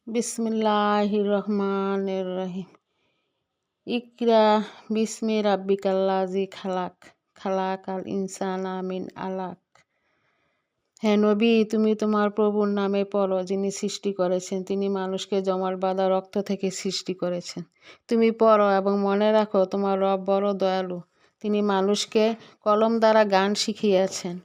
বিসমিল্লাহির রহমানির রহিম। ইকরা বিসমি রাব্বিকাল্লাজি খালাক, খালাকাল ইনসানা মিন আলাক। হে নবী, তুমি তোমার প্রভুর নামে পড়ো, যিনি সৃষ্টি করেছেন। তিনি মানুষকে জমাট বাঁধা রক্ত থেকে সৃষ্টি করেছেন। তুমি পড়ো এবং মনে রাখো, তোমার রব বড় দয়ালু। তিনি মানুষকে কলম দ্বারা গান শিখিয়েছেন।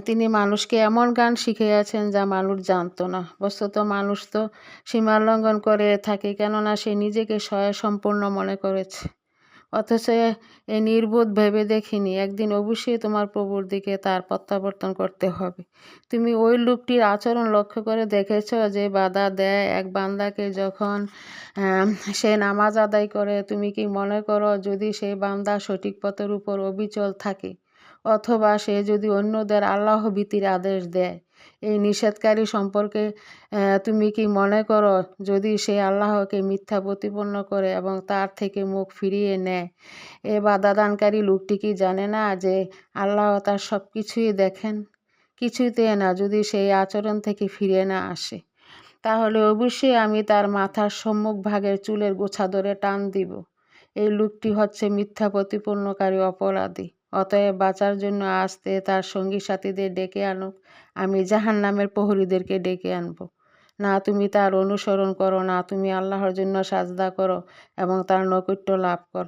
তিনি মানুষকে এমন গান শিখিয়েছেন যা মানুষ জানতো না। বস্তুত মানুষ তো সীমা লঙ্ঘন করে থাকে, কেননা সে নিজেকে স্বয়ংসম্পূর্ণ মনে করেছে। অথচ এ নির্বোধ ভেবে দেখিনি, একদিন অবশ্যই তোমার প্রভুর দিকে তার প্রত্যাবর্তন করতে হবে। তুমি ওই লোকটির আচরণ লক্ষ্য করে দেখেছ যে বাধা দেয় এক বান্দাকে যখন সে নামাজ আদায় করে? তুমি কি মনে করো যদি সেই বান্দা সঠিক পথের উপর অবিচল থাকে, অথবা সে যদি অন্যদের আল্লাহ ভীতির আদেশ দেয়? এই নিষেধকারী সম্পর্কে তুমি কি মনে করো যদি সে আল্লাহকে মিথ্যা প্রতিপন্ন করে এবং তার থেকে মুখ ফিরিয়ে নেয়? এ বাধাদানকারী লোকটি কি জানে না যে আল্লাহ তার সব কিছুই দেখেন? কিছুতে না। যদি সেই আচরণ থেকে ফিরে না আসে, তাহলে অবশ্যই আমি তার মাথার সম্মুখ ভাগের চুলের গোছা ধরে টান দিব। এই লোকটি হচ্ছে মিথ্যা প্রতিপন্নকারী অপরাধী। অতএব বাঁচার জন্য আসতে তার সঙ্গী সাথীদের ডেকে আনুক, আমি জাহান্নামের প্রহরীদেরকে ডেকে আনব। না তুমি তার অনুসরণ করো, না তুমি আল্লাহর জন্য সাজদা করো এবং তার নৈকট্য লাভ করো।